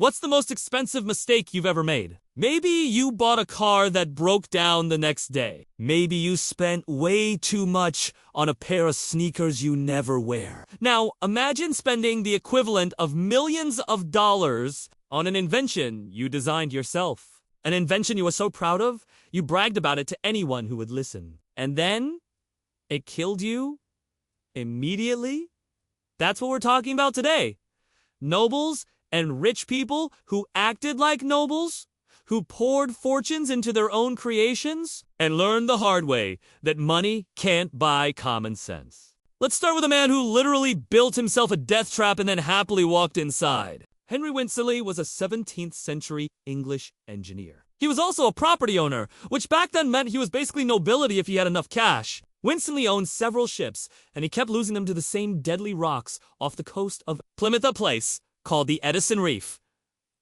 What's the most expensive mistake you've ever made? Maybe you bought a car that broke down the next day. Maybe you spent way too much on a pair of sneakers you never wear. Now, imagine spending the equivalent of millions of dollars on an invention you designed yourself. An invention you were so proud of, you bragged about it to anyone who would listen. And then, it killed you immediately? That's what we're talking about today. Nobles and rich people who acted like nobles, who poured fortunes into their own creations, and learned the hard way that money can't buy common sense. Let's start with a man who literally built himself a death trap and then happily walked inside. Henry Winstanley was a 17th century English engineer. He was also a property owner, which back then meant he was basically nobility if he had enough cash. Winstanley owned several ships, and he kept losing them to the same deadly rocks off the coast of Plymouth, a place called the Edison Reef.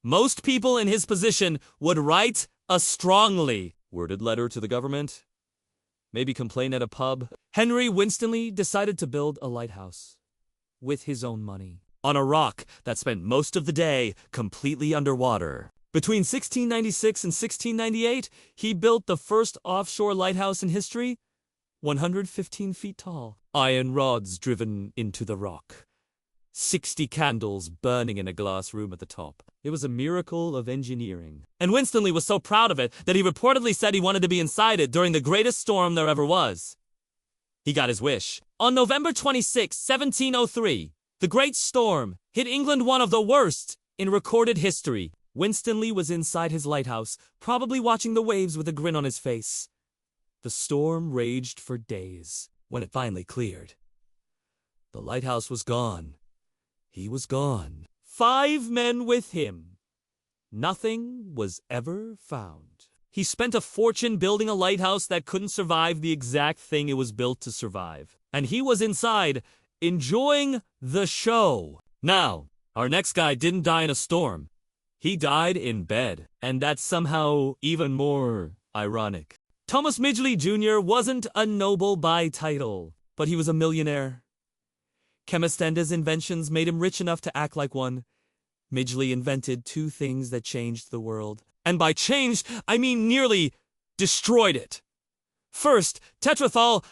Most people in his position would write a strongly worded letter to the government, maybe complain at a pub. Henry Winstanley decided to build a lighthouse with his own money on a rock that spent most of the day completely underwater. Between 1696 and 1698, he built the first offshore lighthouse in history, 115 feet tall. Iron rods driven into the rock. 60 candles burning in a glass room at the top. It was a miracle of engineering. And Winstanley was so proud of it that he reportedly said he wanted to be inside it during the greatest storm there ever was. He got his wish. On November 26, 1703, the Great Storm hit England, one of the worst in recorded history. Winstanley was inside his lighthouse, probably watching the waves with a grin on his face. The storm raged for days. When it finally cleared, the lighthouse was gone. He was gone. 5 men with him. Nothing was ever found. He spent a fortune building a lighthouse that couldn't survive the exact thing it was built to survive. And he was inside, enjoying the show. Now, our next guy didn't die in a storm. He died in bed. And that's somehow even more ironic. Thomas Midgley Jr. wasn't a noble by title, but he was a millionaire. Chemist and his inventions made him rich enough to act like one. Midgley invented 2 things that changed the world. And by changed, I mean nearly destroyed it. First, tetrathol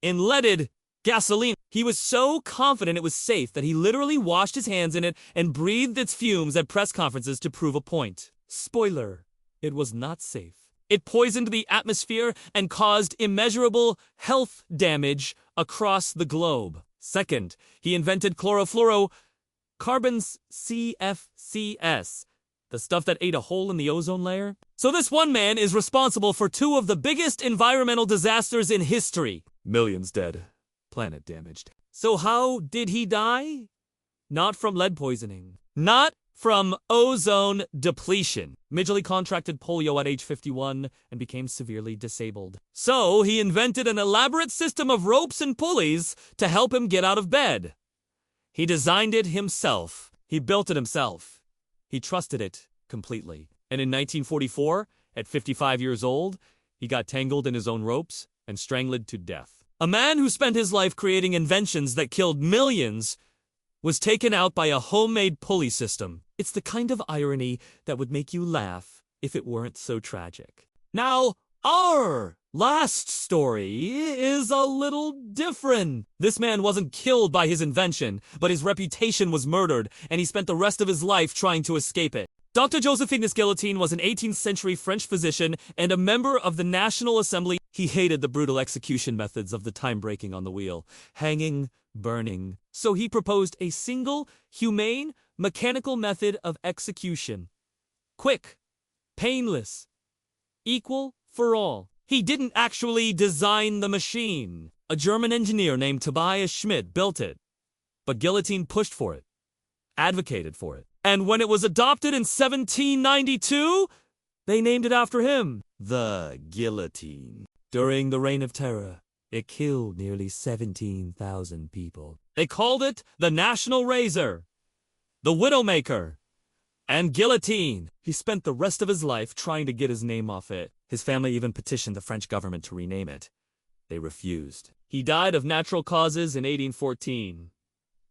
in leaded gasoline. He was so confident it was safe that he literally washed his hands in it and breathed its fumes at press conferences to prove a point. Spoiler, it was not safe. It poisoned the atmosphere and caused immeasurable health damage across the globe. Second, he invented chlorofluorocarbons, CFCs, the stuff that ate a hole in the ozone layer. So this one man is responsible for 2 of the biggest environmental disasters in history. Millions dead, planet damaged. So how did he die? Not from lead poisoning. Not from ozone depletion. Midgley contracted polio at age 51 and became severely disabled. So he invented an elaborate system of ropes and pulleys to help him get out of bed. He designed it himself. He built it himself. He trusted it completely. And in 1944, at 55 years old, he got tangled in his own ropes and strangled to death. A man who spent his life creating inventions that killed millions was taken out by a homemade pulley system. It's the kind of irony that would make you laugh if it weren't so tragic. Now, our last story is a little different. This man wasn't killed by his invention, but his reputation was murdered, and he spent the rest of his life trying to escape it. Dr. Josephine Guillotin was an 18th century French physician and a member of the National Assembly. He hated the brutal execution methods of the time breaking on the wheel, hanging, burning. So he proposed a single, humane, mechanical method of execution. Quick, painless, equal for all. He didn't actually design the machine. A German engineer named Tobias Schmidt built it. But Guillotin pushed for it, advocated for it. And when it was adopted in 1792, they named it after him, the Guillotine. During the Reign of Terror, it killed nearly 17,000 people. They called it the National Razor, the Widowmaker, and Guillotine. He spent the rest of his life trying to get his name off it. His family even petitioned the French government to rename it. They refused. He died of natural causes in 1814,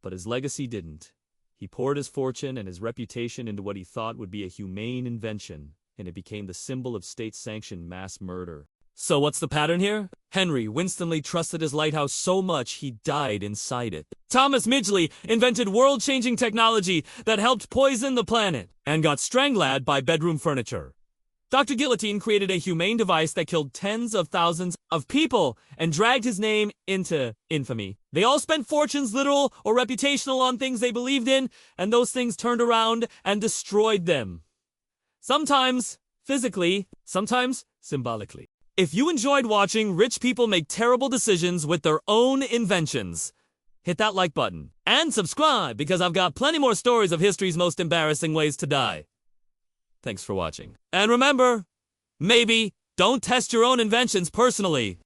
but his legacy didn't. He poured his fortune and his reputation into what he thought would be a humane invention, and it became the symbol of state-sanctioned mass murder. So what's the pattern here? Henry Winstanley trusted his lighthouse so much he died inside it. Thomas Midgley invented world-changing technology that helped poison the planet and got strangled by bedroom furniture. Dr. Guillotin created a humane device that killed tens of thousands of people and dragged his name into infamy. They all spent fortunes, literal or reputational, on things they believed in, and those things turned around and destroyed them. Sometimes physically, sometimes symbolically. If you enjoyed watching rich people make terrible decisions with their own inventions, hit that like button and subscribe, because I've got plenty more stories of history's most embarrassing ways to die. Thanks for watching. And remember, maybe don't test your own inventions personally.